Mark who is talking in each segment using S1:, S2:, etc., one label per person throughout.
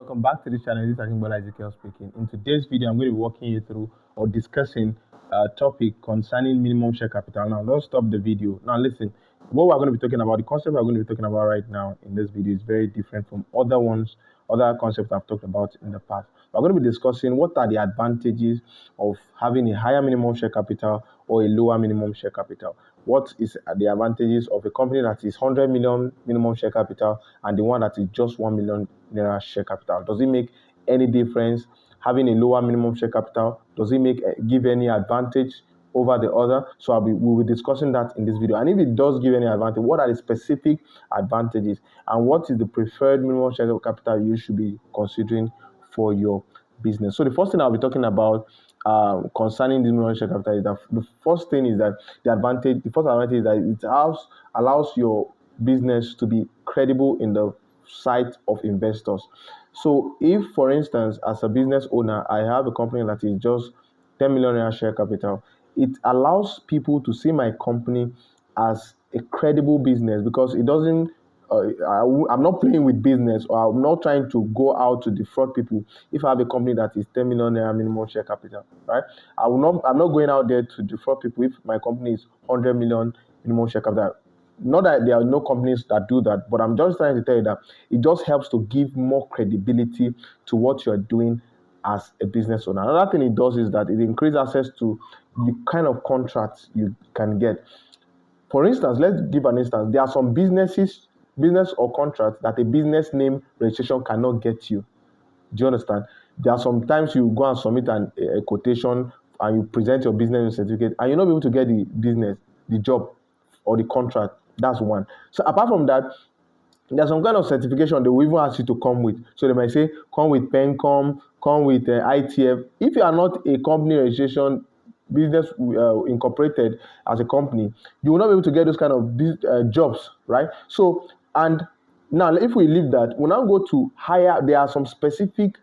S1: Welcome back to this channel. This is Akimbola Ezekiel speaking. In today's video, I'm going to be walking you through or discussing a topic concerning minimum share capital. Now, don't stop the video. Now, listen, what we're going to be talking about, the concept we're going to be talking about right now in this video is very different from other concepts I've talked about in the past. We're going to be discussing what are the advantages of having a higher minimum share capital or a lower minimum share capital. What is the advantages of a company that is 100 million minimum share capital and the one that is just 1 million naira share capital? Does it make any difference having a lower minimum share capital? Does it give any advantage over the other? So we'll be discussing that in this video. And if it does give any advantage, what are the specific advantages and what is the preferred minimum share capital you should be considering for your business? So the first thing I'll be talking about concerning this minimum share capital is that the first thing is that the first advantage is that it allows your business to be credible in the sight of investors. So if, for instance, as a business owner, I have a company that is just 10 million naira share capital, it allows people to see my company as a credible business because it doesn't I'm not playing with business, or I'm not trying to go out to defraud people. If I have a company that is 10 million naira minimum share capital, right? I'm not going out there to defraud people if my company is 100 million minimum share capital. Not that there are no companies that do that, but I'm just trying to tell you that it just helps to give more credibility to what you're doing as a business owner. Another thing it does is that it increases access to the kind of contracts you can get. For instance, let's give an instance. There are some business or contracts that a business name registration cannot get you. Do you understand? There are sometimes you go and submit a quotation and you present your business certificate and you're not able to get the job or the contract. That's one. So apart from that, there's some kind of certification they will even ask you to come with. So they might say, come with PENCOM, come with ITF. If you are not a company registration business incorporated as a company, you will not be able to get those kind of jobs, right? So, and now if we leave that, we now go to higher. There are some specific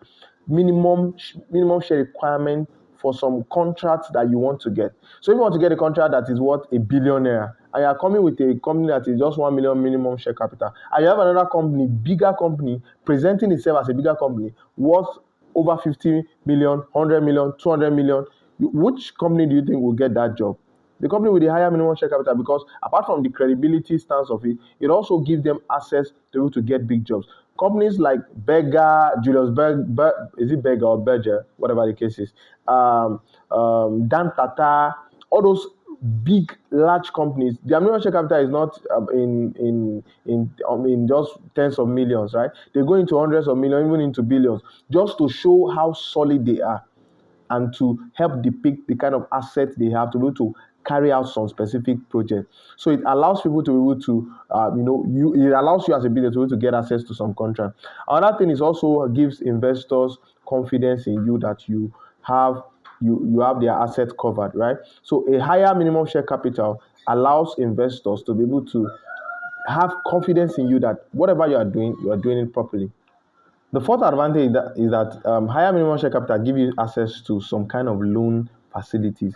S1: minimum share requirement for some contracts that you want to get. So if you want to get a contract that is worth a billionaire, and you are coming with a company that is just 1 million minimum share capital, and you have another company, bigger company, presenting itself as a bigger company, worth over 50 million, 100 million, 200 million, which company do you think will get that job? The company with the higher minimum share capital, because apart from the credibility stance of it, it also gives them access to be able to get big jobs. Companies like Berger, Julius is it Berger or Berger, whatever the case is, Dan Tata, all those big, large companies, their minimum share capital is not in just tens of millions, right? They go into hundreds of millions, even into billions, just to show how solid they are and to help depict the kind of assets they have to be able to carry out some specific project. So it allows people to be able to, it allows you as a business to be able to get access to some contract. Another thing is also gives investors confidence in you that you have their assets covered, right? So a higher minimum share capital allows investors to be able to have confidence in you that whatever you are doing it properly. The fourth advantage is that higher minimum share capital give you access to some kind of loan facilities.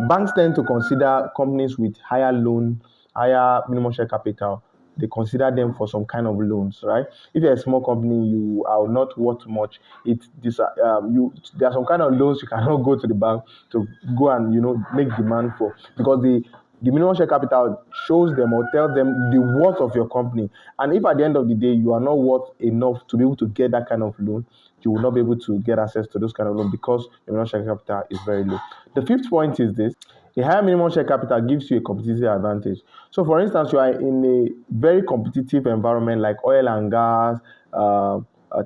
S1: Banks tend to consider companies with higher minimum share capital. They consider them for some kind of loans, right? If you're a small company, you are not worth much. There are some kind of loans you cannot go to the bank to go and make demand for, because the minimum share capital shows them or tells them the worth of your company. And if at the end of the day you are not worth enough to be able to get that kind of loan, you will not be able to get access to those kind of loans because your minimum share capital is very low. The fifth point is this: a higher minimum share capital gives you a competitive advantage. So, for instance, you are in a very competitive environment like oil and gas,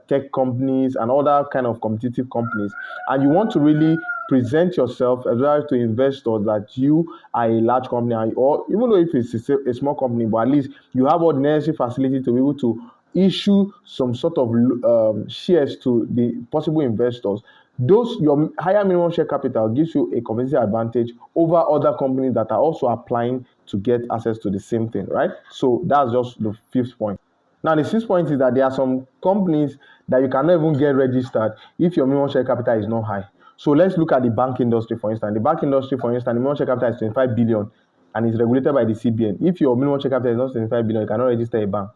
S1: tech companies, and other kind of competitive companies, and you want to really present yourself as well to investors that you are a large company, or even though if it's a small company, but at least you have all the necessary facility to be able to issue some sort of shares to the possible investors. Your higher minimum share capital gives you a competitive advantage over other companies that are also applying to get access to the same thing, right? So that's just the fifth point. Now, the sixth point is that there are some companies that you cannot even get registered if your minimum share capital is not high. So let's look at the bank industry, for instance. The bank industry, for instance, the minimum share capital is 25 billion and is regulated by the CBN. If your minimum share capital is not 25 billion, you cannot register a bank.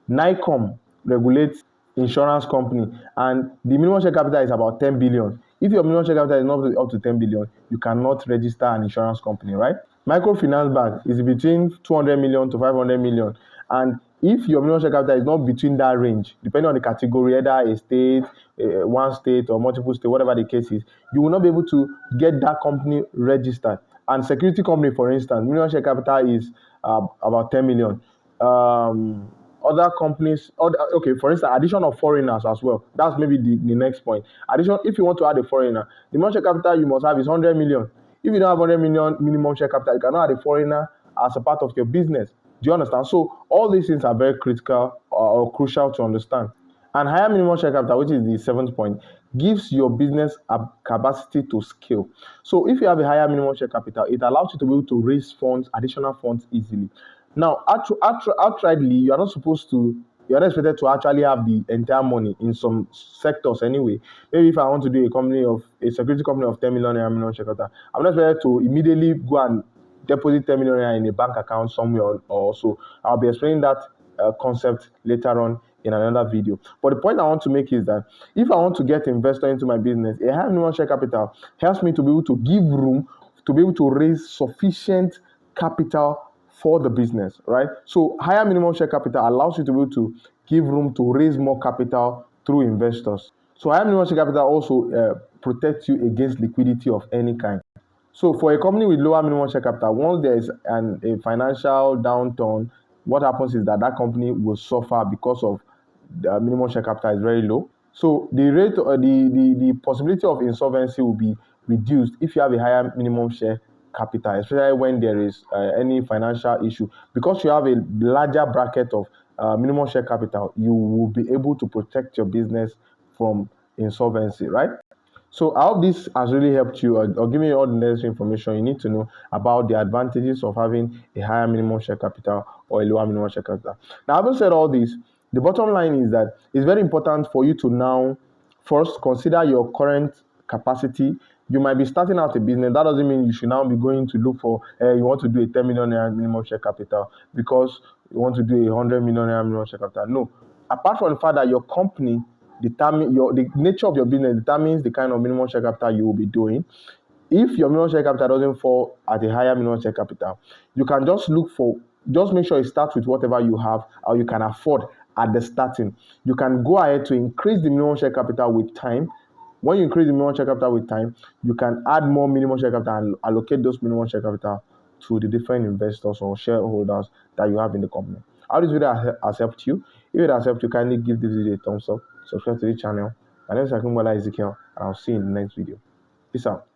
S1: NICOM regulates insurance company, and the minimum share capital is about 10 billion. If your minimum share capital is not up to 10 billion, you cannot register an insurance company, right? Microfinance bank is between 200 million to 500 million. And if your minimum share capital is not between that range, depending on the category, either a state, one state, or multiple state, whatever the case is, you will not be able to get that company registered. And security company, for instance, minimum share capital is about 10 million. Other companies, okay, for instance, addition of foreigners as well. That's maybe the next point. Addition, if you want to add a foreigner, the minimum share capital you must have is 100 million. If you don't have 100 million minimum share capital, you cannot add a foreigner as a part of your business. Do you understand? So all these things are very critical or crucial to understand. And higher minimum share capital, which is the seventh point, gives your business a capacity to scale. So if you have a higher minimum share capital, it allows you to be able to raise funds, additional funds easily. Now, outrightly, you're not expected to actually have the entire money in some sectors anyway. Maybe if I want to do a security company of 10 million minimum share capital, I'm not expected to immediately go and deposit 10 million in a bank account somewhere or so. I'll be explaining that concept later on in another video. But the point I want to make is that if I want to get investor into my business, a high minimum share capital helps me to be able to give room to be able to raise sufficient capital for the business, right? So higher minimum share capital allows you to be able to give room to raise more capital through investors. So higher minimum share capital also protects you against liquidity of any kind. So for a company with lower minimum share capital, once there is a financial downturn, what happens is that that company will suffer because of the minimum share capital is very low. So the rate, the possibility of insolvency will be reduced if you have a higher minimum share capital, especially when there is any financial issue. Because you have a larger bracket of minimum share capital, you will be able to protect your business from insolvency, right? So I hope this has really helped you or given you all the necessary information you need to know about the advantages of having a higher minimum share capital or a lower minimum share capital. Now, having said all this, the bottom line is that it's very important for you to now first consider your current capacity. You might be starting out a business. That doesn't mean you should now be going to look for, you want to do a 10 million naira minimum share capital because you want to do a 100 million naira minimum share capital. No. Apart from the fact that your company the nature of your business determines the kind of minimum share capital you will be doing. If your minimum share capital doesn't fall at a higher minimum share capital, you can just make sure it starts with whatever you have or you can afford at the starting. You can go ahead to increase the minimum share capital with time. When you increase the minimum share capital with time, you can add more minimum share capital and allocate those minimum share capital to the different investors or shareholders that you have in the company. How this video has helped you? If it has helped you, kindly give this video a thumbs up, subscribe to the channel. My name is Akinbola Ezekiel, and I'll see you in the next video. Peace out.